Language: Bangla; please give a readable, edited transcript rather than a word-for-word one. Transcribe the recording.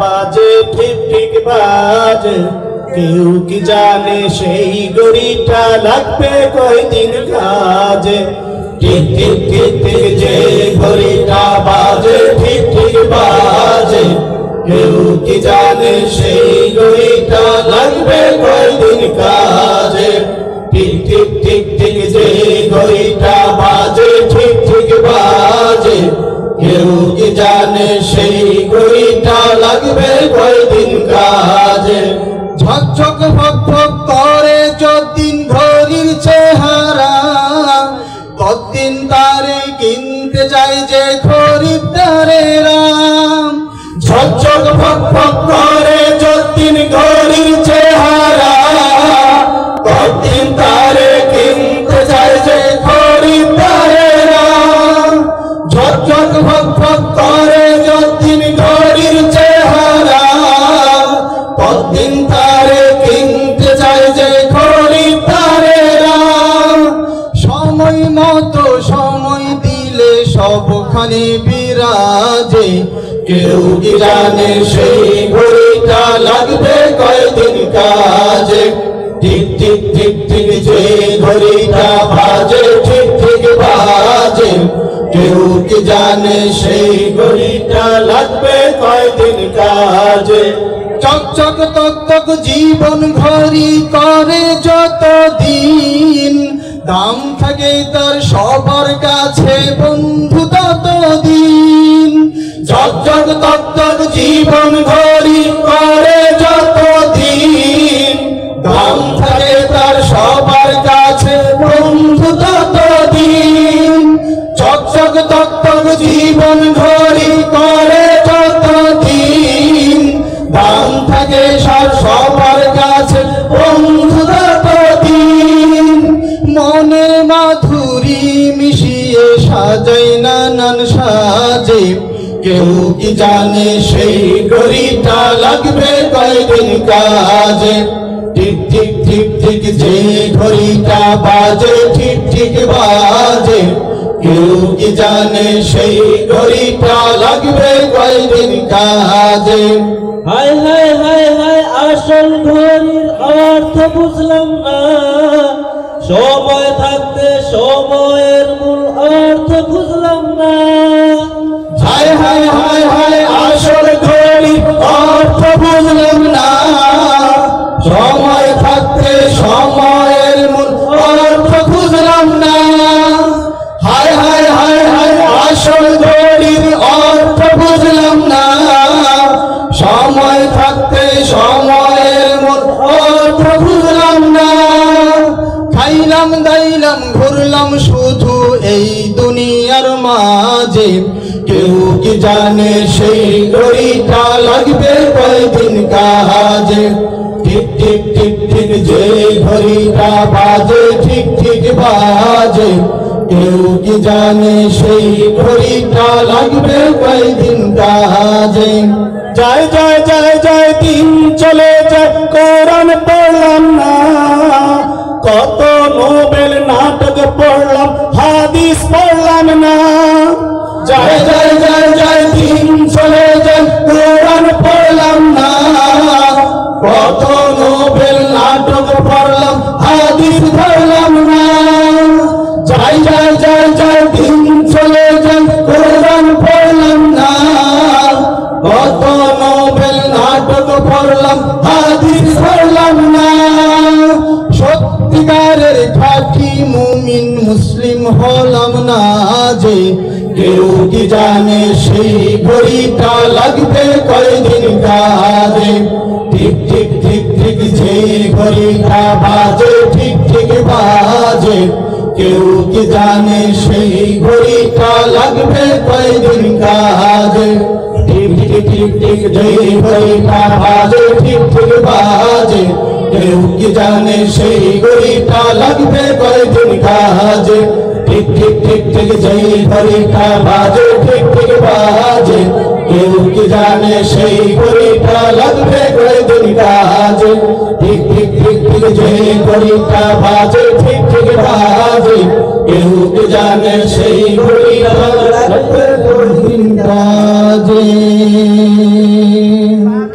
বাজে ঠিক ঠিক বাজে, কেউ কি জানে সেই ঘড়িটা লাগবে কয়দিন কাজে। ঠিক ঠিক ঠিক ঠিক যে ঘড়িটা বাজে ঠিক ঠিক বাজে, কেউ কি জানে সেই ঘড়িটা লাগবে কয়দিন কাজে। ঠিক ঠিক ঠিক ঠিক যে ঘড়িটা বাজে ঠিক ঠিক বাজে, কেউ কি জানে সেই ঘড়িটা লাগবে কয়দিন কাজে। ঝকঝক ভকভক করে যতদিন ঘড়ির চেহারা, ততদিন তারে কিনতে যায় যে খরিদ্দারেরা। ঝকঝক ভকভক করে যতদিন ঘড়ির চেহারা, ততদিন তারে কিনতে যায় যে খরিদ্দারেরা। ঝকঝক ভকভক করে যতদিন ঘড়ির চেহারা, ততদিন তারে কিনতে যায় যে খরিদ্দারেরা। সময় মতো সময় দিলে সবখানে বিরাজে, কেউ কি জানে সেই ঘড়িটা লাগবে কয়দিন কাজে। ঠিক ঠিক ঠিক ঠিক যে ঘড়িটা বাজে ঠিক ঠিক বাজে, কেউ কি জানে সেই ঘড়িটা লাগবে কয়দিন কাজে। চকচক তকতক জীবন ঘড়ি করে যতদিন, দাম থাকে তার সবার কাছে বন্ধু ততদিন। ঝকঝক তকতক জীবন ঘড়ি করে যতদিন, দাম থাকে তার সবার কাছে বন্ধু ততদিন। ঝকঝক তকতক জীবন ঘড়ি করে যতদিন, দাম থাকে সবার কাছে বন্ধু ততদিন। মনের মাধুরী মিশিয়ে সাজাই নানান সাজে, কেউ কি জানে সেই ঘড়িটা লাগবে কয়দিন কাজে। ঠিক ঠিক ঠিক ঠিক যে ঘড়িটা বাজে ঠিক ঠিক বাজে, কেউ কি জানে সেই ঘড়িটা লাগবে কয়দিন কাজে। হায় হায় হায় হায় আসল ঘড়ির অর্থ বুঝলাম না, সময় থাকতে সময়ের মূল অর্থ বুঝলাম না। হায় হায় হায় হায় আসল ঘড়ির অর্থ বুঝলাম না, সময় থাকতে সময়ের মূল অর্থ বুঝলাম না। হায় হায় হায় হায় আসল ঘড়ির অর্থ বুঝলাম না, সময় থাকতে সময়ের মূল অর্থ বুঝলাম না। খাইলাম দাইলাম ঘুরলাম শুধু এই দুনিয়ার মাঝে, কেউ কি জানে সেই ঘড়িটা লাগবে কয়দিন কাজে। ঠিক ঠিক ঠিক ঠিক যে ঘড়িটা বাজে ঠিক ঠিক বাজে, কেউ কি জানে সেই ঘড়িটা লাগবে কয়দিন কাজে। যায় যায় যায় যায় দিন চলে যায়, কোরআন পড়লাম না, কত নোবেল নাটক পড়লাম হাদিস পড়লাম না। যায় যায় যায় যায় দিন চলে যায়, কোরআন পড়লাম না, কত নোবেল নাটক পড়লাম হাদিস পড়লাম না। যায় যায় যায় যায় দিন চলে যায়, কোরআন পড়লাম না, কত নোবেল নাটক পড়লাম হাদিস পড়লাম না। সত্যিকারের খাঁটি মুমিন মুসলিম হলাম না যে, কেউ কি জানে সেই ঘড়িটা লাগবে কয়দিন কাজে। ঠিক ঠিক ঠিক ঠিক যে ঘড়িটা বাজে ঠিক ঠিক বাজে, কেউ কি জানে সেই ঘড়িটা লাগবে কয়দিন কাজে। ঠিক ঠিক ঠিক ঠিক যে ঘড়িটা বাজে ঠিক ঠিক বাজে, কেউ কি জানে সেই ঘড়িটা লাগবে কয়দিন কাজে। ঠিক ঠিক ঠিক ঠিক যে ঘড়িটা বাজে ঠিক ঠিক বাজে, কেউ কি জানে সেই ঘড়িটা লাগবে কয়দিন কাজে। ঠিক ঠিক ঠিক ঠিক যে ঘড়িটা বাজে ঠিক ঠিক বাজে, কেউ কি জানে সেই ঘড়িটা লাগবে কয়দিন কাজে। আমিন।